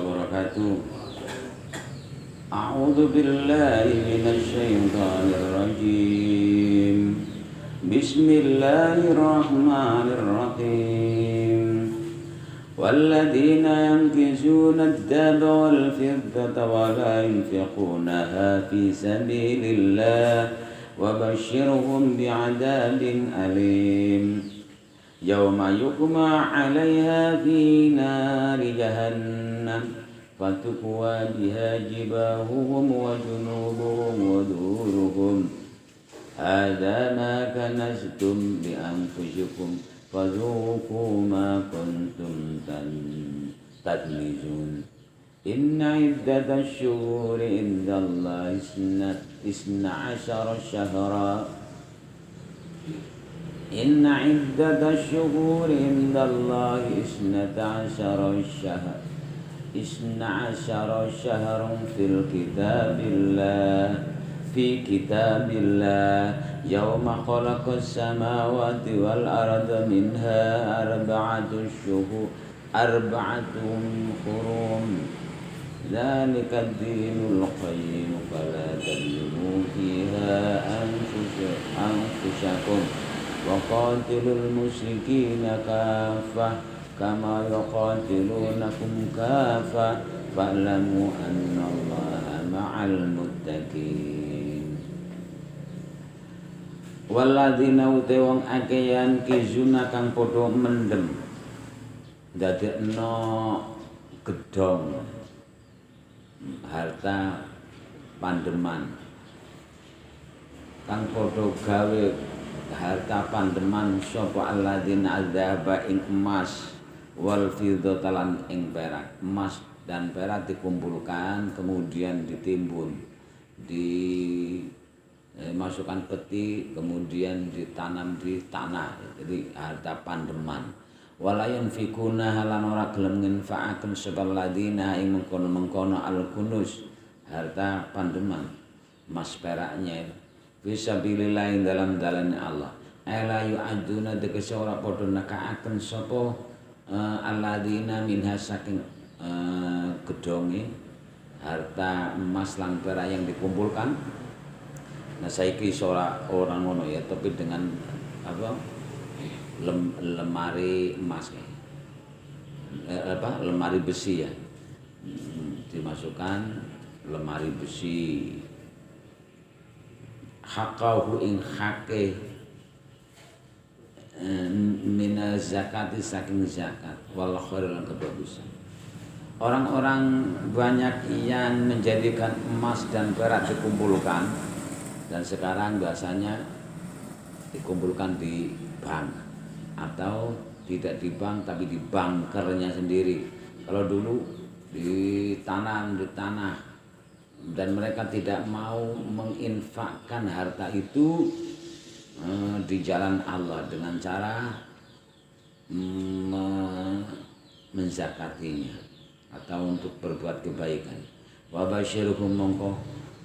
wabarakatuh. A'udzu billahi minasy syaithanir rajim. Bismillahirrahmanirrahim. Walladzina yanqizuna ad-daba wal fiddata wa la yunfiqunaha fi sabilillah wa basyirhum bi'adzabin alim. Yauma yuqma 'alaiha fi nari jahannam fatukwa biha jibahuhum wa junubuhum wa dhuruhum hadza ma kanaztum li anfusikum fadhuqu ma kuntum taknizun. Inna iddatash shuhuri indallahi isna asyara syahra Inna iddatash syuhuri indallahi isnata asyara syahran fi kitabillah yawma khalaqas samawati wal arda minha arba'atun hurum dzalika ad-dinul qayyim fala tadlimu fiha anfusakum waqatilul musyrikina kafah kama yuqatilunakum kafah fa'lamu annallaha ma'al muttaqin. Walladzina uti wong akeh yang kizuna kang padha mendem dadekno gedhong harta pandeman kang padha gawe harta pandeman sapa alladzina adzaba ing emas wal fiddata lan ing perak. Emas dan perak dikumpulkan kemudian ditimbun, dimasukkan peti kemudian ditanam di tanah, jadi harta pandeman. Wala yanfikuna halan ora gelem nginfakaken sapa alladzina ing mengkono-mengkono al-kunuz harta pandeman emas peraknya fisabilillah dalam dalan Allah. Ala yu'aduna tegese ora padha nekaaken sapa alladzina minha saking gedhonge harta emas lan perak yang dikumpulkan. Nah saiki ora ngono ya, tapi dengan apa lemari emas lemari besi ya, dimasukkan lemari besi haqahu ing hake minaz zakati saking zakat wal khair lan kebagusan. Orang-orang banyak yang menjadikan emas dan perak dikumpulkan, dan sekarang biasanya dikumpulkan di bank atau tidak di bank tapi di bankernya sendiri. Kalau dulu ditanam di tanah dan mereka tidak mau menginfakkan harta itu di jalan Allah dengan cara menzakatinya atau untuk berbuat kebaikan. Wa basyiruhum mongko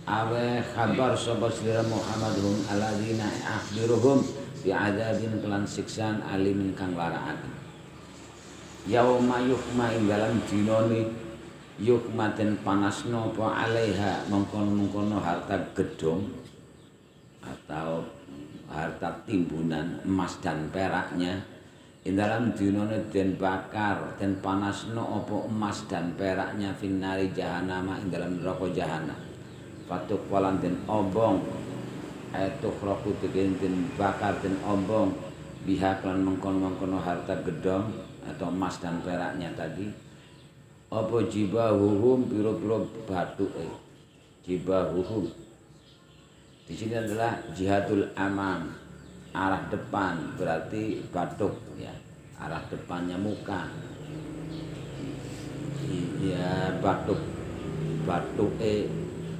awe khabar sapa sira Muhammadun alladzina akhbiruhum bi'adzabin kelan siksaan alimin kang laraaken. Yauma yuhma ing dalam dinane yukmaten panasno apa alaiha mengkono-mengkono harta gedhong atau harta timbunan emas dan peraknya ing dalam dinane den bakar den panasno apa emas dan peraknya finnari jahannam ing dalam neraka jahanam fatuk walan den ombong tukhraku den bakar den ombong biha lan mengkono-mengkono harta gedhong atau emas dan peraknya tadi apa jibahuhum piro-piro batuke jibahuhum di sini adalah jihadul amam, arah depan berarti batuk ya, arah depannya muka ya, batuk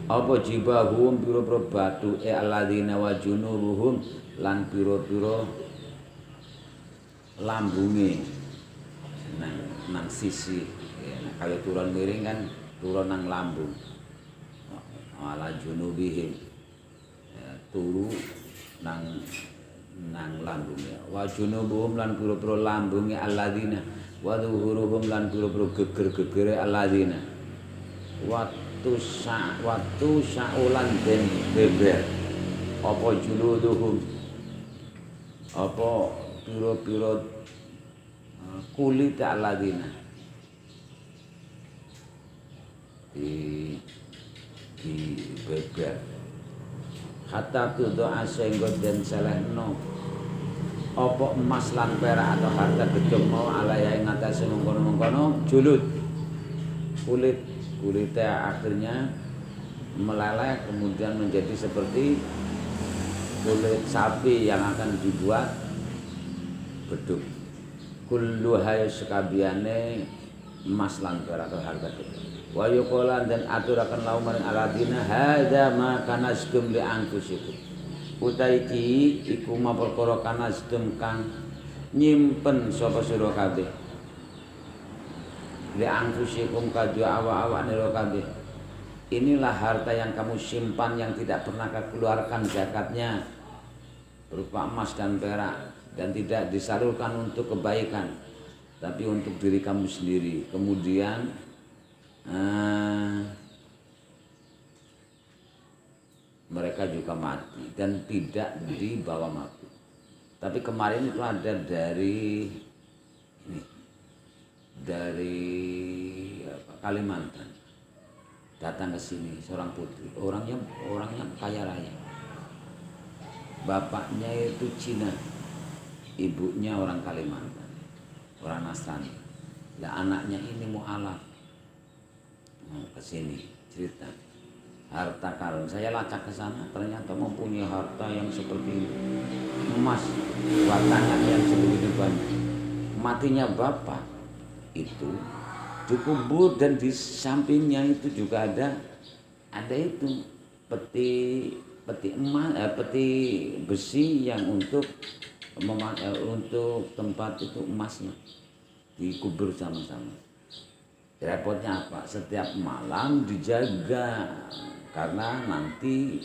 apa jibahuhum piro-piro batuke alladzina wa junubuhum lan piro-piro lambunge nang sisi ya, kalau turun miring kan turun nang lambung ala junubihim ya, turu nang lambung ya. Wa junubuhum lan pira-pira lambunge alladzina wa dhuhuruhum lan pira-pira geger-gegere alladzina waktu saulan den beber apa juluduhum apa pira-pira kulit alladzina di beber hatta tudoa sehingga den selehno apa emas lan perak atau harta gedung mau alaya ing atase mengkono-mengkono julud kulitnya akhirnya meleleh kemudian menjadi seperti kulit sapi yang akan dibuat beduk kullu hayu sekabiane emas lan perak atau harta gedung wa yuqalan dan aturaken lauman aladina hadza ma kanastum li anfusikum utai iki iku ma perkara kanastum kang nyimpen sapa sira kabeh li anfusikum kadya awak-awak nira kabeh inilah harta yang kamu simpan yang tidak pernah kau keluarkan zakatnya berupa emas dan perak dan tidak disalurkan untuk kebaikan tapi untuk diri kamu sendiri kemudian mereka juga mati dan tidak dibawa mati. Tapi kemarin itu ada dari Kalimantan datang ke sini seorang putri, orangnya kaya raya. Bapaknya itu Cina, ibunya orang Kalimantan, orang Nasrani. Lah anaknya ini mualaf ke sini cerita. Harta karun, saya lacak ke sana ternyata mempunyai harta yang seperti ini. Emas, batangan yang sebegitu banyak. Matinya bapak itu dikubur dan di sampingnya itu juga ada itu peti emas, peti besi yang untuk tempat itu emasnya dikubur sama-sama. Repotnya apa? Setiap malam dijaga karena nanti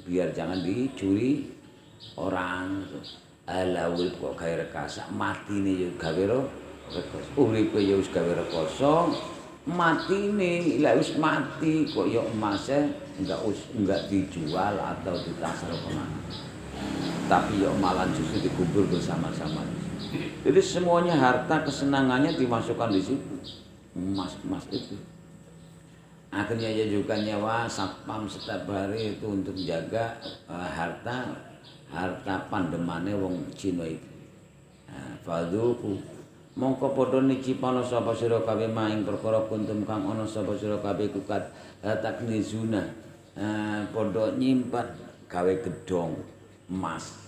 biar jangan dicuri orang. Alawil kok gawe rekasa matine yo gawe rekoso. Uripe yo wis gawe rekoso, matine lek wis mati kok yo emase enggak dijual atau ditasar kemana. Tapi yo malah justru dikubur bersama-sama. Jadi semuanya harta kesenangannya dimasukkan di situ. Emas itu. Akhirnya dia juga nyewa satpam setiap hari itu untuk menjaga harta pandemane wong Cina itu. Fadhuku mongko padha nicipana sapa sira kabeh maing perkara kuntum kang ana sapa sira kabeh kukat taknizuna padha nyimpen gawe gedhong emas.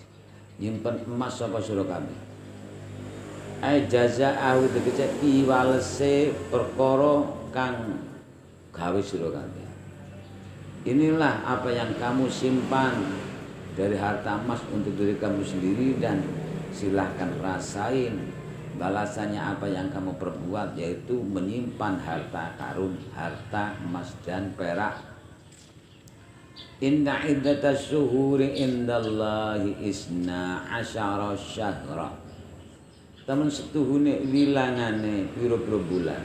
Nyimpen emas sapa sira kabeh. Jazaahu tegese iwalese perkara kang gawe sira kabeh. Inilah apa yang kamu simpan dari harta emas untuk diri kamu sendiri dan silahkan rasain balasannya apa yang kamu perbuat yaitu menyimpan harta karun, harta emas dan perak. Inna iddatas syuhuri indallahi isna asyara syahra. Temen setuhune wilangane pira-pira bulan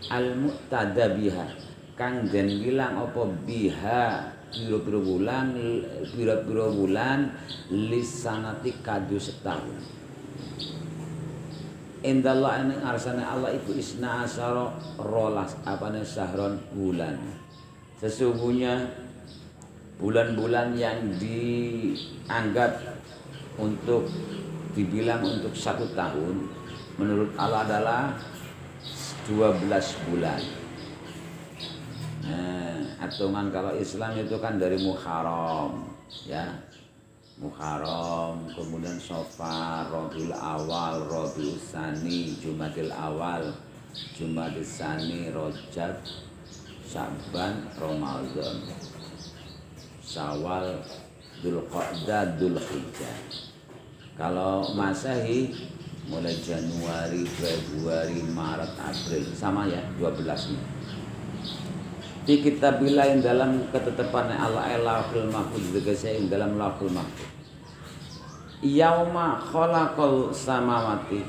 al-muqtada biha kang den wilang apa biha pira-pira bulan lisanati kadu setahun. Indallah ing arsane Allah iku isna asyara rolas apane sahron bulan. Sesungguhnya bulan-bulan yang dianggap untuk dibilang untuk 1 tahun menurut Allah adalah 12 bulan. Hitungan kalau Islam itu kan dari Muharram, ya. Muharram, kemudian Safar, Rabiul Awal, Rabiul Tsani, Jumadil Awal, Jumadil Tsani, Rajab, Sya'ban, Ramadan, Syawal, Dzulqa'dah, Dzulhijjah. Kalau Masehi mulai Januari, Februari, Maret, April sama ya 12 nya. Di kitabillah yang dalam ketetapan Allah Lauhul Mahfuz yang dalam Lauhul Mahfuz. Yauma khalaqal samawati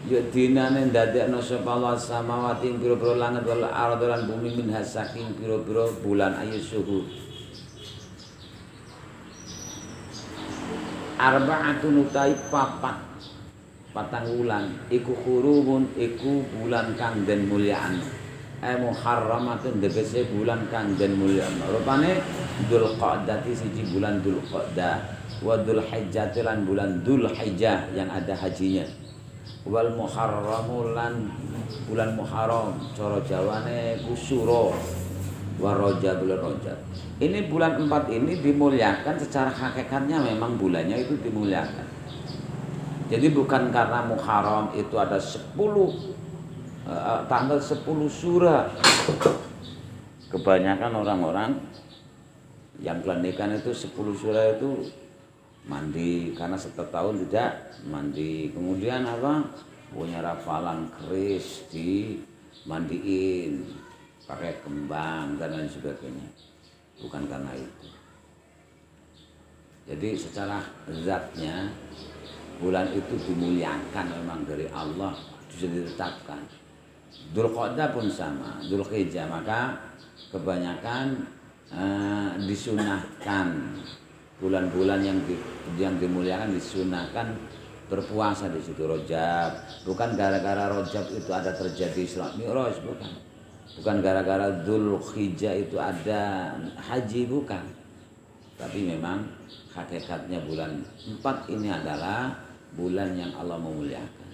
ya dinane ndadekno sapa Allah samawati pira-pira langit wal ardh lan bumi minha saking pira-pira bulan ayu suhu arba'atun utai papat patang wulan iku hurumun iku bulan kang den mulyaan muharramatun tegese bulan kang den mulyaan rupane Dzulqa'dati siji bulan Dzulqa'dah wa Dzulhijjah lan bulan Dzulhijjah yang ada hajinya wal muharramu lan bulan Muharram cara Jawane kusuro wa Rajab bulan Rajab. Ini bulan 4 ini dimuliakan secara hakikatnya memang bulannya itu dimuliakan. Jadi bukan karena Muharram itu ada 10 tanggal 10 surah. Kebanyakan orang-orang yang kelanikan itu 10 surah itu mandi karena setiap tahun tidak mandi, kemudian apa punya rafalan keris dimandiin pakai kembang dan lain sebagainya, bukan karena itu. Jadi secara zatnya bulan itu dimuliakan memang dari Allah, sudah ditetapkan. Dzulqa'dah pun sama, Dzulhijjah, maka kebanyakan disunahkan bulan-bulan yang dimuliakan disunahkan berpuasa di situ Rajab. Bukan gara-gara Rajab itu ada terjadi Isra Mi'raj, bukan gara-gara Dzulhijjah itu ada haji, bukan. Tapi memang hakikatnya bulan 4 ini adalah bulan yang Allah memuliakan.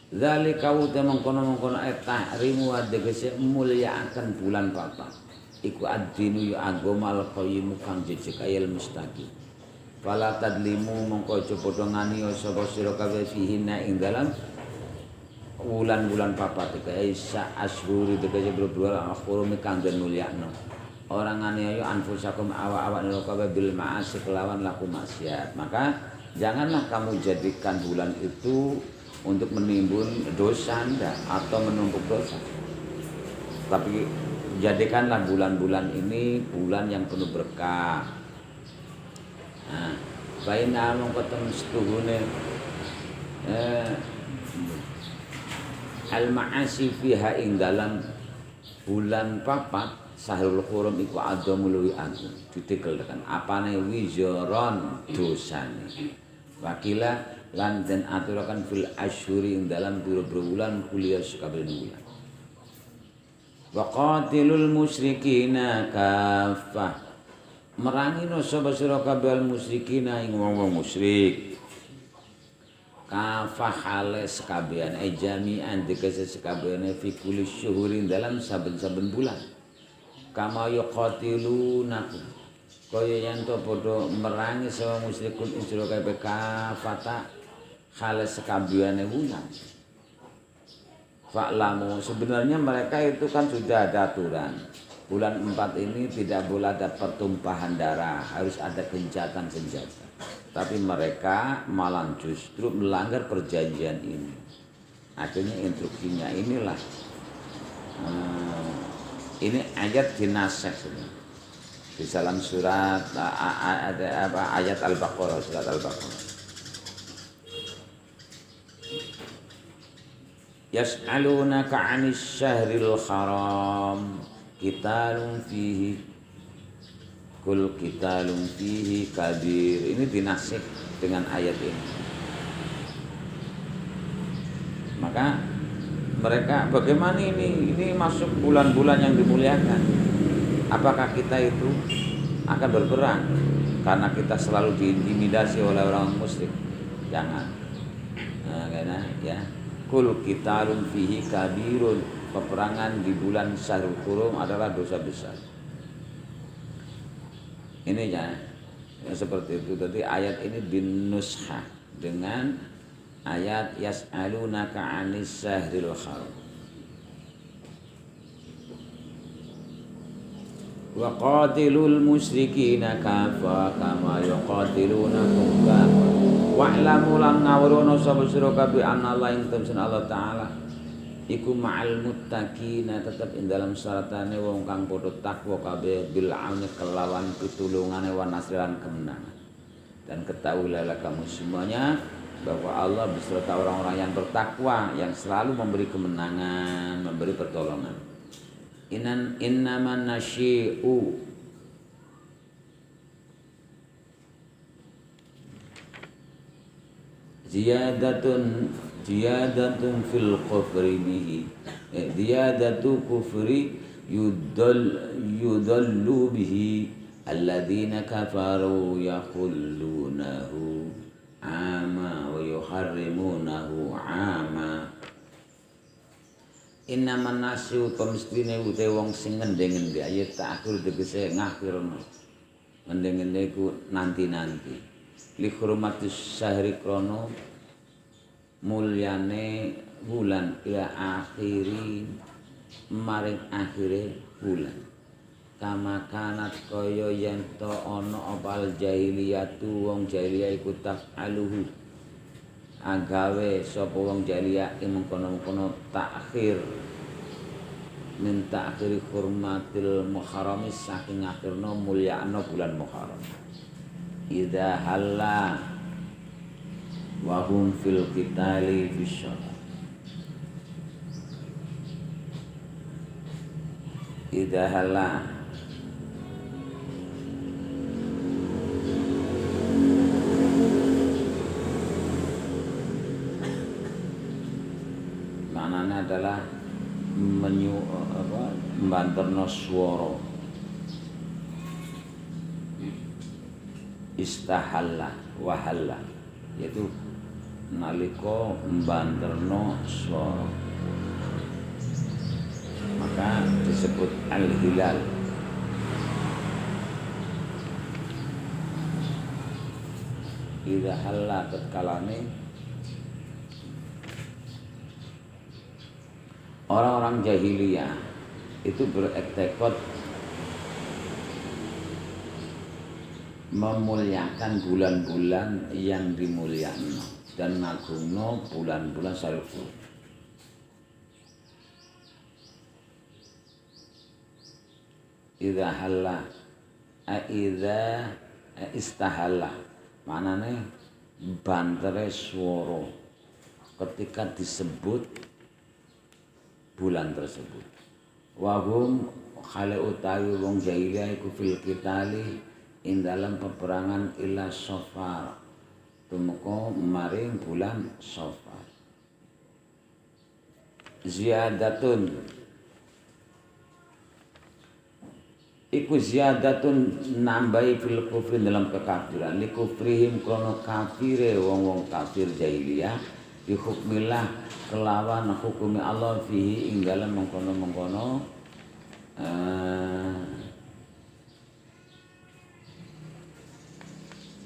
Zalika wa mengkono-mengkono tahrimu adegese muliakan bulan 4. Iku ad-dinu ya agama al-qayyim kang jejeg ayil mustaqim. Fala tadlimu mongko aja padha ngani sapa sira kabeh fihinna ing dalam bulan-bulan papat iki isa asyhuri tegese berdua akhuru kang den mulyakno. Ora ngani ayo anfusakum awak-awak nira kabeh bil ma'asi kelawan laku maksiat. Maka janganlah kamu jadikan bulan itu untuk menimbun dosa Anda atau menumpuk dosa. Tapi jadikanlah bulan-bulan ini bulan yang penuh berkah. Nah, baina mongko temen setuhune al-ma'asi fiha ing dalam bulan papat Syahrul Hurum iku adzamul wi'akum ditekel tekan apane wizoron dosane. Wakila lan den aturakan fil asyhuri ing dalam bulan kuliah sakabeh bulan. Wa qatilul musyrikina kaffah merangino sapa sira kabeh musyrikina ing wong musyrik kaffah hale sekabehane jami'an dikese sekabehane fi kulli syuhurin dalam saben-saben bulan kama yuqatilunakum kaya yen to padha merangi sapa musyrikun ing sira kabeh kaffata hale sekabehane bulan. Fa'lamu sebenarnya mereka itu kan sudah ada aturan. Bulan 4 ini tidak boleh ada pertumpahan darah, harus ada gencatan senjata. Tapi mereka malah justru melanggar perjanjian ini. Akhirnya instruksinya inilah. Ini ayat dinasakh sebenarnya. Di dalam surat ayat Al-Baqarah, surat Al-Baqarah. Yas'alunaka 'anis syahril haram qitalun fihi kul qitalun fihi kabir. Ini dinasih dengan ayat ini. Maka mereka bagaimana ini masuk bulan-bulan yang dimuliakan. Apakah kita itu akan berperang karena kita selalu diintimidasi oleh orang musyrik? Jangan. Nah, karena ya kul qitalun fihi kabirun, peperangan di bulan Syahrul Hurum adalah dosa besar. Ini ya seperti itu. Jadi ayat ini dinushah dengan ayat yas'alunaka 'anis syahril haram. Wa qatilul musyrikina kafa kama yuqatilunakum kafa. Wa'lamu lan ngawrono sapa sira kabeh anallah ing temsen Allah taala iku ma'al muttaqina tetep ing dalam syaratane wong kang padha takwa kabeh bil auni kelawan pitulungane wa nasran kemenangan. Dan ketahuilah kamu semuanya bahwa Allah beserta orang-orang yang bertakwa yang selalu memberi kemenangan, memberi pertolongan. Innaman nasyi'u ziyadatun fil kufri bihi, ziyadatu kufri yudallu bihi alladzina kafaru yakhullunahu ama wa yuharrimunahu ama. Innaman nasyu pemestine ute wong sing ngendhe-ngendhe ayat ta'khir tegese ngakhirno. Ngendhe-ngendhe ku nanti-nanti. Li hurmatis syahri krono mulyane bulan ila akhiri maring akhire bulan. Kama kanat kaya yen to ana opal jahiliyatu wong jahiliyah iku taf'aluhu agawe sapa wong jahiliyah mengkono-mengkono takhir min takhiri hurmatil muharram saking akhirna mulyakna bulan Muharram. Idza halla wa hum fil qitali fisyara. Idza halla maknanya adalah membanterno swara. Istahalla wahalla yaitu nalika mbanterno swara maka disebut al-hilal. Idza halla tatkalane orang-orang jahiliyah itu beriktikad memuliakan bulan-bulan yang dimuliakan dan ngagungno bulan-bulan syariful. Idza halla idza istahalla maknane bantere swara ketika disebut bulan tersebut. Wahum khale utawi wong jahiliyah iku fil qitali ing dalam peperangan ila Safar tumeka maring bulan Safar. Ziyadatun iku ziyadatun nambahi fil kufri dalam kekafiran li kufrihim krono kafire wong-wong kafir jahiliyah bi hukmillah kelawan hukumi Allah fihi ing dalam mengkono-mengkono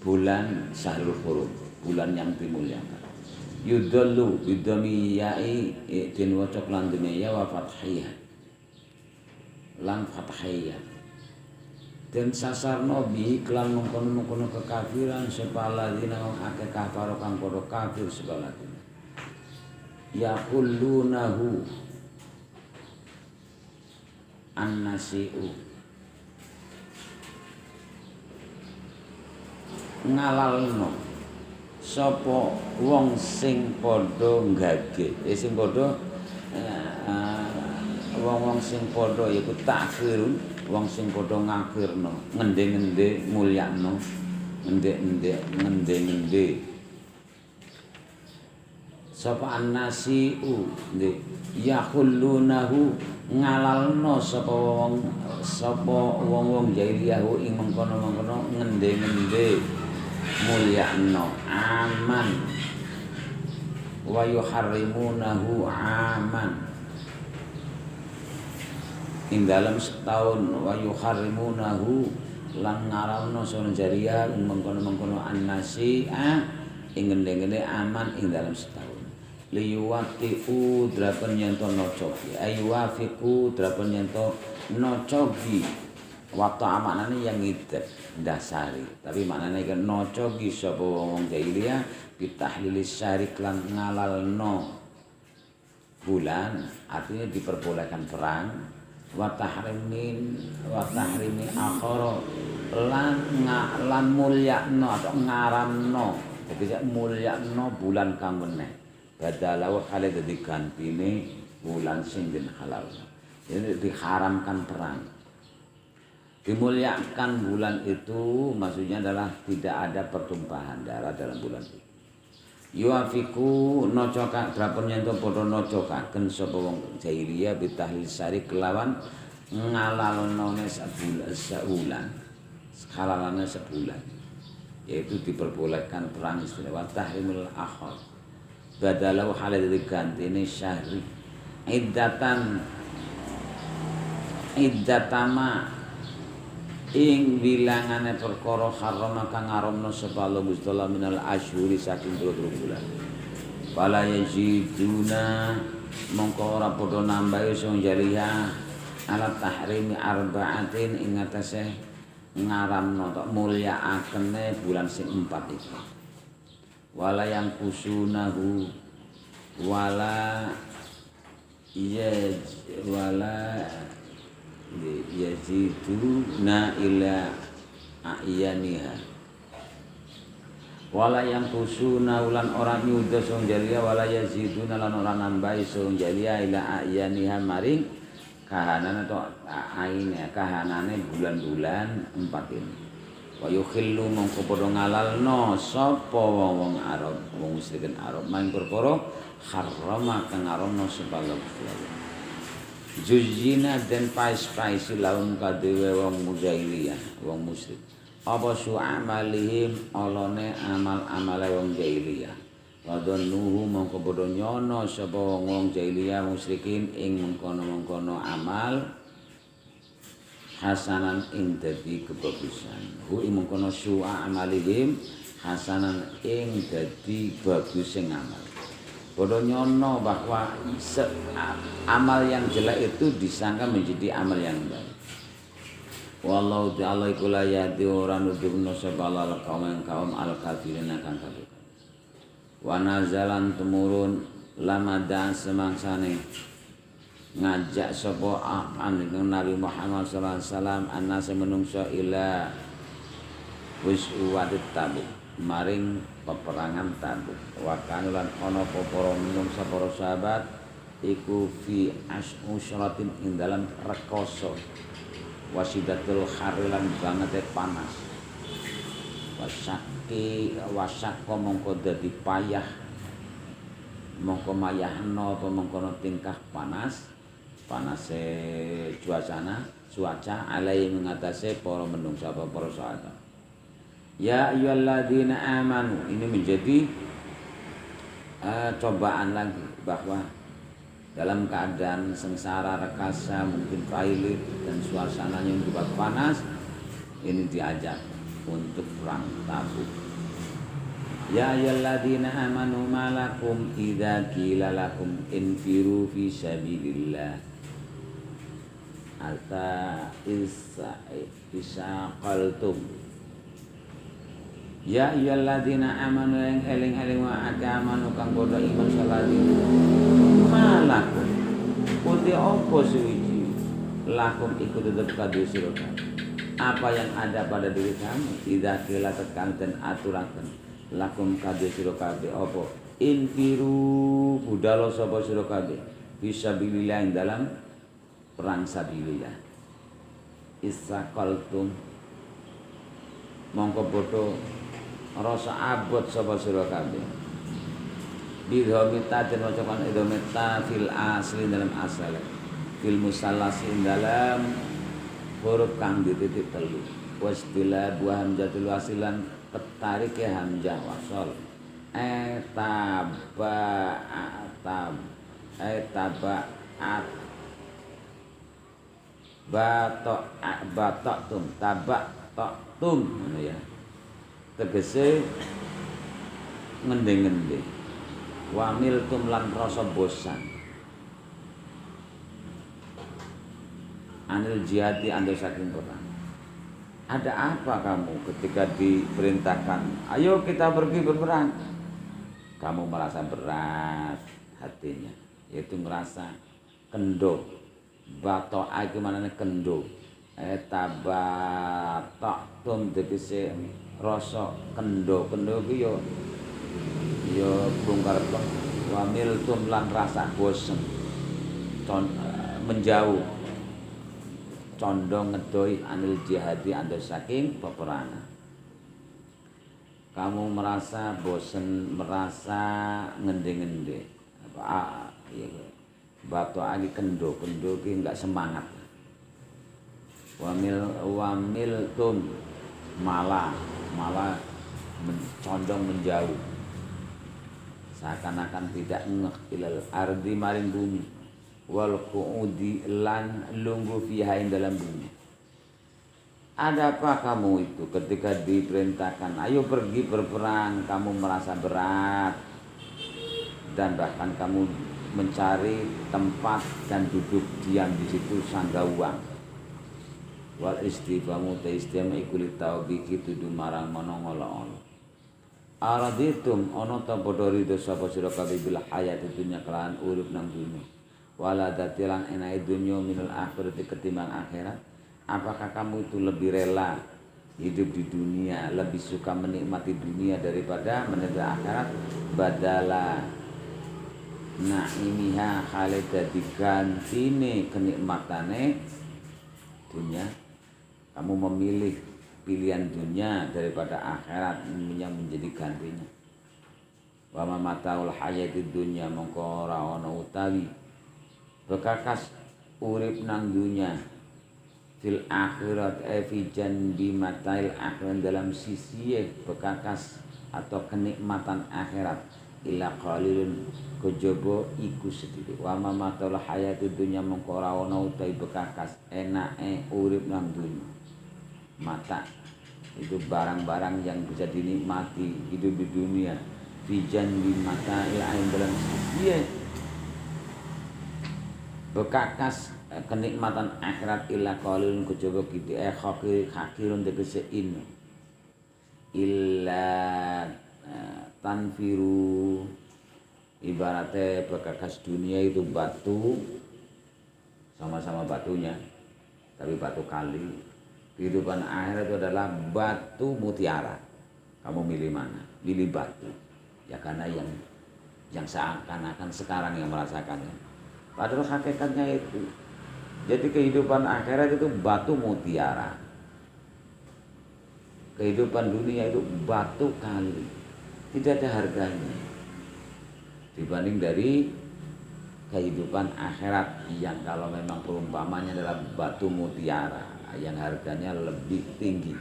bulan Syahrul Hurum, bulan yang dimuliakan. Yudallu bidami ya'i din wacok lan dunia wa fathiyah lan fathiyah dan sasarno bi klan mengkono-mengkono kekafiran sepaladina wong akeh kafaro kang padha kafir sepaladina yaqullunahu an-nasi'u ngalalno sapa wong sing padha nggage sing padha wong-wong sing padha yaiku takhirun wong sing padha ngakhirno ngende-ngende mulyakno ngende-ngende sapa annasiu yakhullunahu ngalalno sapa wong jahiliyah ing mengkono-mengkono ngende-ngende mulyakno aman wa yuharrimunahu aman ing dalam setahun wa yuharrimunahu lan ngaramno sono jariah ing mengkono-mengkono annasi'a ing ngende-ngende aman ing dalam setahun liyuwatiu drapen nyento nocogi ayuwafiku drapen nyento nocogi waktu amanane yang ngidep dasari tapi maknane kan nocogi sapa wong jahiliyah bitahlilis syarik lan ngalalno bulan artinya diperbolehkan perang wa tahrimi akhara lan mulyakno atau ngaramno Tegese mulyakno bulan kang meneh. Badalahu hale dadi gantine bulan sing den halal. Jadi diharamkan perang. Dimuliakan bulan itu maksudnya adalah tidak ada pertumpahan darah dalam bulan itu. Yuafiku nocoka drapun nyentuh padha nocokaken sapa wong jahiliyah bitahlil sari kelawan ngalalone sebulan. Halalane sebulan. Yaitu diperbolehkan perang istilah tahrimul akhir. Badalau halal digantine syahri iddatama ing bilangane perkara harama kang ngaramna sapa Allah Gusti Allah minal asyhuri saking bulan. Fala yajiduna mongko ora padha nambahi sing jariha ala tahrimi arba'atin ing atase ngaramna tok mulyaakene bulan sing 4 iki. Wala yang kusunahu wala yaziduna ila a'yaniha wala yang kusuna ulan orang nyuda sung jalia wala yaziduna lan orang nambahi sung jalia ila a'yaniha maring kahanan atau aine kahanane bulan-bulan 4 ini wa yukhillu mongko padha ngalalno sapa wong Arab wong musyrikin Arab maing perkara harrama kang ngaramno sapa Allah Juzina dan pais-pais laum kadewe wong mujahiliyah, wong musyrik. Apa su'amalihim olone amal-amale wong jahiliyah. Wadonnuhu mongko padha nyono sapa wong jahiliyah musyrikin ing mengkono-mengkono amal hasanan ing dadi kebagusan. Hu ing mengkono su'amalihim hasanan ing dadi bagusing amal. Bodoh nyono bahwa amal yang jelek itu disangka menjadi amal yang baik. Wallahu ta'ala iku la yahdi ora nuduhna sapa Allah kaum al-kafirin kang kafir. Wa nazalan tumurun lamadan semangsane ngajak sapa anjing Nabi Muhammad sallallahu alaihi wasallam annase menungso ila wiswatit Tabuk maring peperangan Tabuk. Wa kanulan ana para menungsa para sahabat iku fi usratin ing dalam rekoso wasidatul harilan banget panas wasakko mongko dadi payah mongko mayahno apa mongko tingkah panase cuaca alai mengatasi para menungsa apa para sahabat. Ya ayyuhalladzina amanu ini menjadi cobaan lagi bahwa dalam keadaan sengsara rekasa mungkin pailit dan suasananya juga panas ini diajak untuk perang Tabuk. Ya ayyuhalladzina amanu malakum idza qila lakum infiru fi sabilillah alta isaqaltum. Ya ayyuhalladzina amanu yang eling-eling wa amanu kang padha iman saladina malakum kunti apa suwiji lakum ikut tetap kadhe sira apa yang ada pada diri kamu idza qila tekan dan aturaken lakum kadhe sira kabeh apa infiru budalo sapa sira kabeh fisabilillah dalam perang sabilillah isaqaltum mongko padha rasa abot sapa sira kabeh bidhamita den wacakan idhamita fil asli dalam asal fil musallasi dalam huruf kang dititik telu wasdila buah hamzatul wasilan petarik hamzah wasol tum ya tegese ngende-ngende wamil tum lan rasa bosan anil jihadi anda saking perang. Ada apa kamu ketika diperintahkan ayo kita pergi berperang kamu merasa berat hatinya yaitu merasa kendo bato itu manane kendo tabatok tum tegese rasa kendo ki ya bongkar wa miltum lan rasa bosen menjauh condong ngedoi anil jihadi anda saking peperangan. Kamu merasa bosen, merasa ngende-ngende ya, batu agi kendo ki enggak semangat. Wamil tum malah condong menjauh, seakan-akan tidak ngeh ilal ardi maring bumi, wal qu'udi lan lungguh fiha ing dalam bumi. Ada apa kamu itu ketika diperintahkan ayo pergi berperang, kamu merasa berat dan bahkan kamu mencari tempat dan duduk diam di situ sanggawang. Wal istifamu ta istima ikuli taubiki tudu marang monongolo-olo. Araditum ana ta padha ridho sapa sira kabeh bil hayati dunya kelawan urip nang dunya. Wala datilan enake dunya minal akhirati ketimbang akhirat. Apakah kamu itu lebih rela hidup di dunia, lebih suka menikmati dunia daripada menikmati akhirat? Badala naimiha khalida digantine kenikmatane dunia, kamu memilih pilihan dunia daripada akhirat yang menjadi gantinya. Wa mataul hayatid dunya mongko ora ana utawi bekakas urip nang dunia fil akhirat fi janbi matail akhirat dalam sisi bekakas atau kenikmatan akhirat illa qalilun kejaba iku sedhik. Wa mataul hayatid dunya mongko ora ana utawi bekakas enake urip nang dunia. Mata itu barang-barang yang bisa dinikmati hidup di dunia fi janbi matail ain dalam sisi bekakas kenikmatan akhirat illa qalilun kejaba gitu hakirun tegese illa tanfiru ibaratnya bekakas dunia itu batu sama-sama batunya tapi batu kali. Kehidupan akhirat itu adalah batu mutiara. Kamu milih mana? Milih batu ya karena yang seakan-akan sekarang yang merasakannya padahal hakikatnya itu. Jadi kehidupan akhirat itu batu mutiara. Kehidupan dunia itu batu kali. Tidak ada harganya dibanding dari kehidupan akhirat yang kalau memang perumpamannya adalah batu mutiara yang harganya lebih tinggi.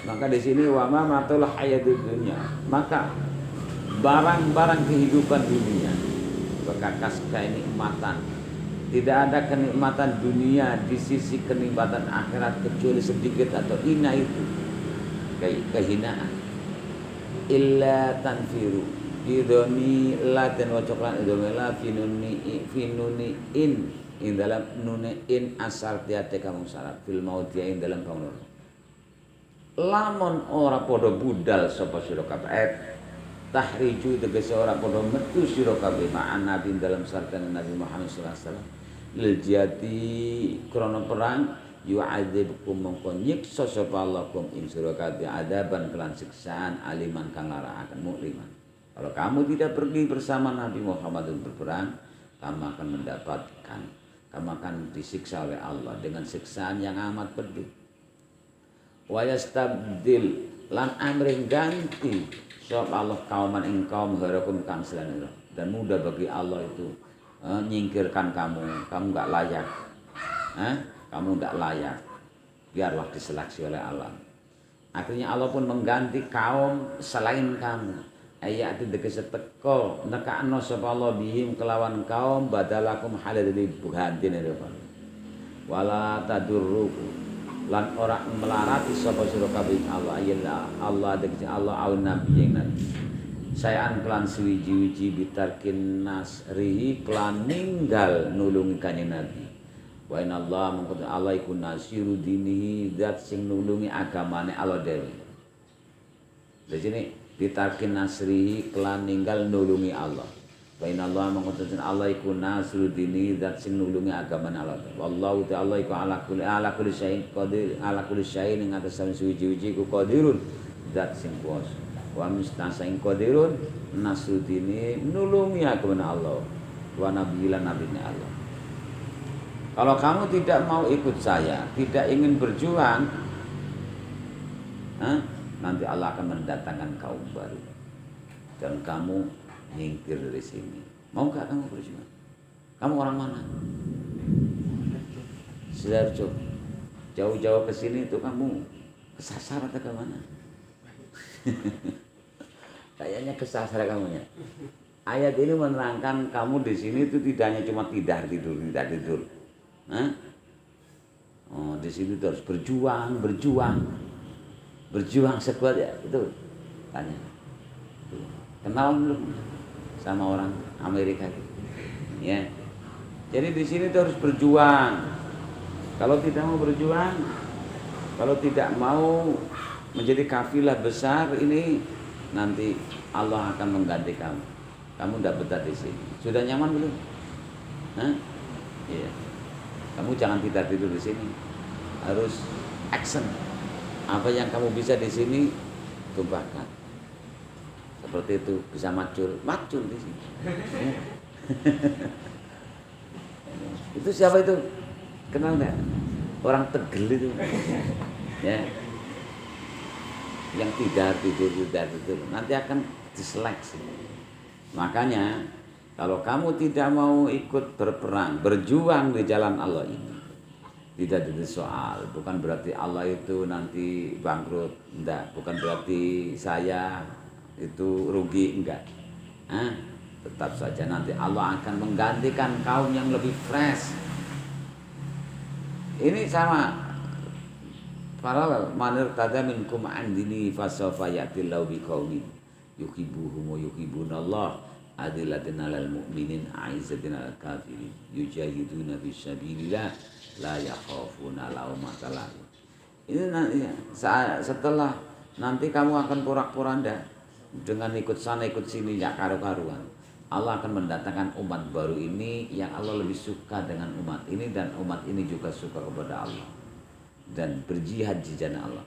Maka di sini wama matul hayatid dunya, maka barang-barang kehidupan dunia bekakas kenikmatan. Tidak ada kenikmatan dunia di sisi kenikmatan akhirat kecuali sedikit atau hina itu kehinaan. Illa tanfiru idoni la dan wacoklan idoni la finuni in dalam nune in asal tiate kamu syarat fil mautia in dalam bangun. Lamun ora podo budal sapa sira kabeh tahriju tegese ora podo metu sira kabeh ma'an nabi dalam sartan Nabi Muhammad sallallahu alaihi wasallam lil jati krana perang yu'adzibkum mongko nyiksa sapa Allah kum ing sira kabeh adaban kelan siksaan aliman kang laraaken mukliman. Kalau kamu tidak pergi bersama Nabi Muhammad berperang, kamu akan mendapatkan, kamu akan disiksa oleh Allah dengan siksaan yang amat pedih. Wa yastabdil lan amring ganti sapa Allah kauman ing kaum harakum kang selana dan mudah bagi Allah itu nyingkirkan kamu enggak layak. Kamu enggak layak. Biarlah diseleksi oleh Allah. Akhirnya Allah pun mengganti kaum selain kamu. Ayat itu tegese teko nekakno sapa Allah bihim kelawan kaum badalakum halal buhantin itu. Wala tadurruku lan ora melarati sapa sira kabeh Allah ayyalla Allah tegese Allah aun nabi yang nabi. Sayaan kelan suwiji-wiji bitarkin nasrihi kelan ninggal nulungi kanjeng Nabi. Wa inna Allah mengkono Allah iku nasiru dinihi zat sing nulungi agamane Allah dhewe. Di sini bitarkin nasrihi kelan ninggal nulungi Allah. Wa inna Allah mengatakan Allah iku nasruddini zat sing nulungi agama Allah. Wallahu ta'ala iku ala kulli syai'in qadir, ala kulli syai'in ing atas suci-suci ku qadirun zat sing kuwasa. Wa mustasain qadirun nasruddini nulungi agama Allah. Wa nabiyila nabinya Allah. Kalau kamu tidak mau ikut saya, tidak ingin berjuang, nanti Allah akan mendatangkan kaum baru dan kamu nyingkir dari sini. Mau gak kamu berjuang? Kamu orang mana? Sidoarjo. Jauh-jauh ke sini itu kamu kesasar atau ke mana? Kayaknya kesasar kamunya. Ayat ini menerangkan kamu di sini itu tidak hanya cuma tidur. Oh, di sini itu harus berjuang sekuat ya, itu tanya. Kenal belum sama orang Amerika gitu. Ya. Jadi di sini itu harus berjuang. Kalau tidak mau berjuang, kalau tidak mau menjadi kafilah besar ini, nanti Allah akan mengganti kamu. Kamu tidak betah di sini. Sudah nyaman belum? Iya. Kamu jangan tidur di sini. Harus action. Apa yang kamu bisa di sini tumpahkan. Seperti itu, bisa macul di sini. Itu siapa itu? Kenal nggak? Orang Tegel itu. Ya. Yang tidak tidur. Nanti akan diseleksi. Makanya kalau kamu tidak mau ikut berperang, berjuang di jalan Allah ini, tidak ada soal. Bukan berarti Allah itu nanti bangkrut, enggak. Bukan berarti saya itu rugi, enggak. Tetap saja nanti Allah akan menggantikan kaum yang lebih fresh. Ini sama paralel. Manir tada minkum andini fasawfa yatillahu biqaumin yuhibbuhum wa yuhibbunallah adillatin 'alal mu'minin a'izzatin 'alal kafirin yujahiduna fisabilillah la yakhafuna laumata laim. Ini nanti setelah nanti kamu akan porak-poranda dengan ikut sana ikut sini ya karu-karuan. Allah akan mendatangkan umat baru ini yang Allah lebih suka dengan umat ini dan umat ini juga suka kepada Allah dan berjihad di jalan Allah.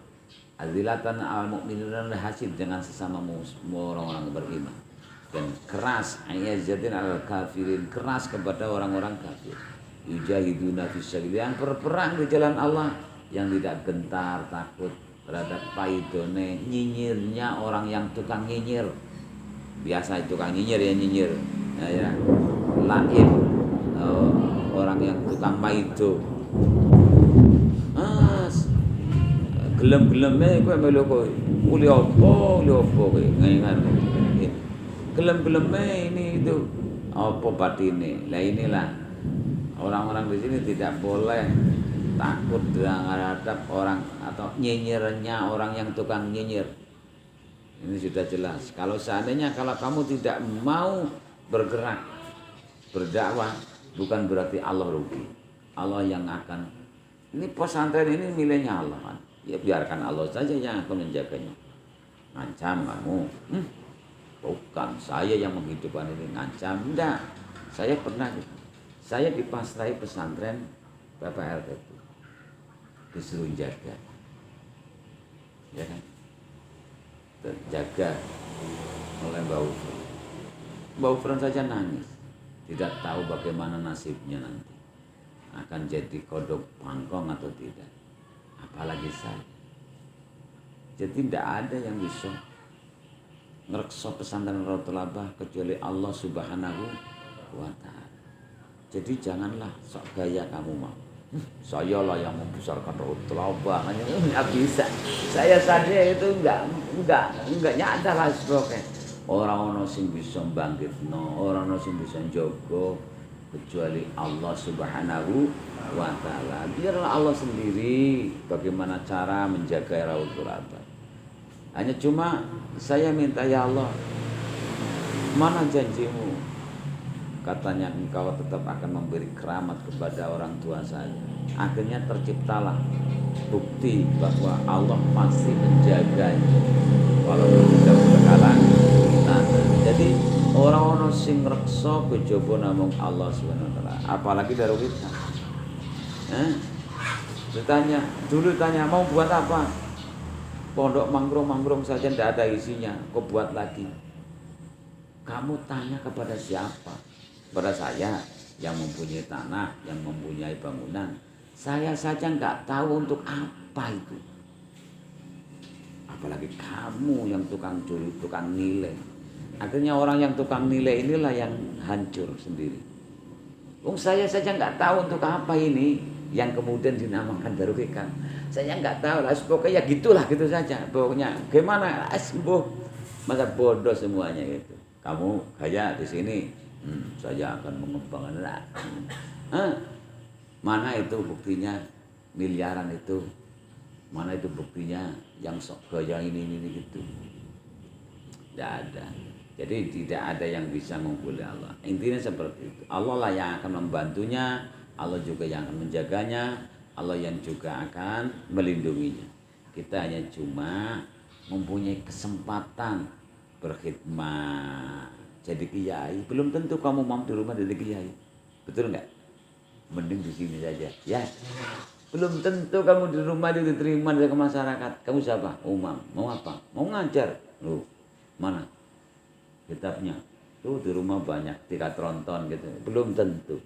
Adilatan al mu'minin hasil dengan sesama orang-orang beriman dan keras ayyazatin al kafirin, keras kepada orang-orang kafir. Yujahiduna fisabilillah, yang berperang di jalan Allah, yang tidak gentar takut terhadap paidone nyinyirnya orang yang tukang nyinyir. Biasa tukang nyinyir ya, lain orang yang tukang maido. Gelem-geleme kowe melu kowe. Uli apa kowe ngengan. Gelem-geleme ini itu apa batine. Lah inilah orang-orang di sini tidak boleh takut terhadap orang atau nyinyirnya orang yang tukang nyinyir. Ini sudah jelas. Kalau seandainya kalau kamu tidak mau bergerak berdakwah, bukan berarti Allah rugi. Allah yang akan. Ini pesantren ini miliknya Allah kan. Ya biarkan Allah saja yang akan menjaganya. Ngancam kamu. Bukan saya yang menghidupkan ini, ngancam. Enggak. Saya pernah saya dipasrai pesantren Bapak RT itu. Disuruh jaga. Ya kan? Terjaga oleh Mbak Ufran. Mbak Ufran saja nangis. Tidak tahu bagaimana nasibnya nanti. Akan jadi kodok pangkong atau tidak. Apalagi saya. Jadi tidak ada yang bisa ngerekso pesantren Rotolabah kecuali Allah Subhanahu wa Ta'ala. Jadi janganlah sok gaya kamu mau. Saya lah yang membesarkan Rotolabah, nggak bisa. Saya saja itu enggak nyadar lah sebagainya. Orang sing bisa bangkitno, orang sing bisa jogo kecuali Allah Subhanahu wa Ta'ala. Biarlah Allah sendiri bagaimana cara menjaga Rotolabah. Hanya cuma saya minta, ya Allah, mana janjimu? Katanya engkau tetap akan memberi keramat kepada orang tua saya. Akhirnya terciptalah bukti bahwa Allah pasti menjaganya walaupun tidak sekarang. Nah, Jadi orang ono sing reksa kejaba namung Allah Subhanahu wa taala, apalagi dari kita. Dulu tanya mau buat apa? Pondok manggrung saja tidak ada isinya, kok buat lagi? Kamu tanya kepada siapa? Kepada saya yang mempunyai tanah, yang mempunyai bangunan. Saya saja nggak tahu untuk apa itu. Apalagi kamu yang tukang curi, tukang nilai. Akhirnya orang yang tukang nilai inilah yang hancur sendiri. Saya saja nggak tahu untuk apa ini, yang kemudian dinamakan Darul Hikam. Saya nggak tahu lah, pokoknya gitulah gitu saja. Pokoknya gimana? Masa bodoh semuanya itu. Kamu kayak di sini, saya akan mengembangkan. Mana itu buktinya miliaran itu? Mana itu buktinya yang sok gaya ini gitu? Tidak ada. Jadi tidak ada yang bisa mengumpuli Allah. Intinya seperti itu. Allah lah yang akan membantunya, Allah juga yang akan menjaganya, Allah yang juga akan melindunginya. Kita hanya cuma mempunyai kesempatan berkhidmat jadi kiai. Belum tentu kamu mampu di rumah jadi kiai. Betul enggak? Mending di sini saja. Ya. Belum tentu kamu di rumah diterima dari masyarakat. Kamu siapa? Umam. Mau apa? Mau ngajar. Loh, mana kitabnya? Tuh di rumah banyak, tiga tronton gitu. Belum tentu.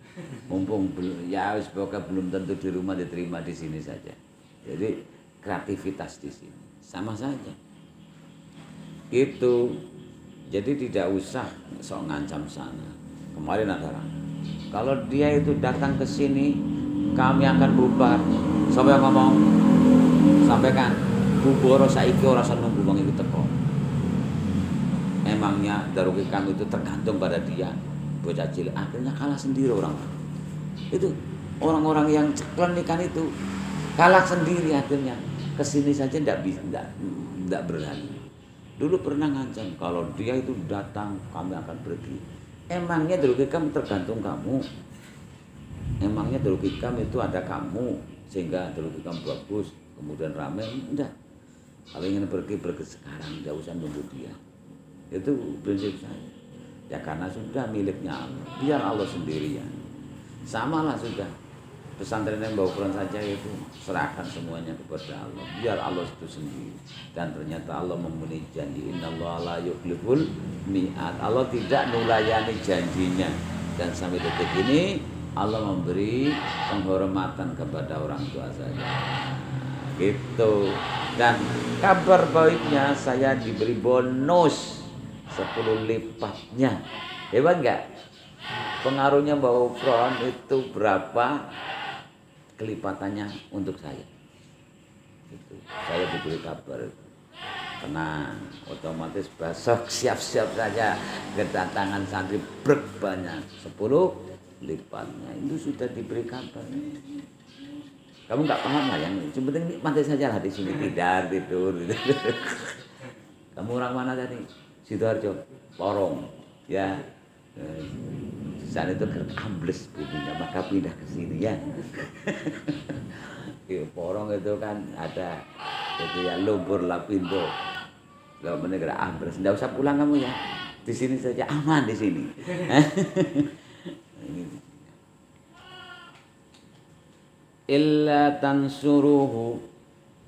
Mumpung belum, ya pokoknya belum tentu di rumah diterima di sini saja. Jadi kreativitas di sini sama saja. Itu. Jadi tidak usah sok ngancam sana. Kemarin ada orang, kalau dia itu datang ke sini, kami akan bubar. Siapa yang ngomong? Sampaikan. Bubar saiki ora seneng wong iku teko. Emangnya Darul Hikam itu tergantung pada dia. Bocah cilik akhirnya kalah sendiri orang. Itu orang-orang yang ceklenikan itu kalah sendiri akhirnya. Kesini saja tidak bisa, tidak berani. Dulu pernah ngancam, kalau dia itu datang kami akan pergi. Emangnya Darul Hikam tergantung kamu? Emangnya Darul Hikam itu ada kamu sehingga Darul Hikam bagus kemudian ramai? Enggak. Kalau ingin pergi sekarang, tidak usah nunggu dia. Itu prinsip saya. Ya karena sudah miliknya Allah, biar Allah sendirian. Samalah sudah. Pesantren yang bawa Quran saja itu serahkan semuanya kepada Allah, biar Allah itu sendiri. Dan ternyata Allah memenuhi janji, innallaha la yukhliful mi'ad. Allah tidak nulayani janjinya. Dan sampai detik ini Allah memberi penghormatan kepada orang tua saya. Gitu. Dan kabar baiknya saya diberi bonus 10 lipatnya. Hebat enggak? Pengaruhnya Mbak Ufron itu berapa kelipatannya untuk saya. Itu saya diberi kabar itu. Tenang, otomatis besok siap-siap saja kedatangan santri banyak 10 lipatnya. Itu sudah diberi kabar. Kamu nggak paham lah, yang penting pantai saja lah di sini tidur. Kamu orang mana tadi? Sidoarjo, Porong, ya. Sana itu ambles buminya, maka pindah ke sini ya. Porong itu kan ada itu ya lumpur lapindo. Kalau menegara ambles, enggak usah pulang kamu ya. Di sini saja aman di sini. Illa tansuruhu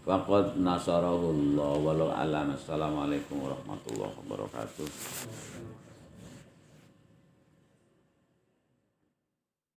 faqad nasarahu Allah walau alam. Assalamualaikum warahmatullahi wabarakatuh.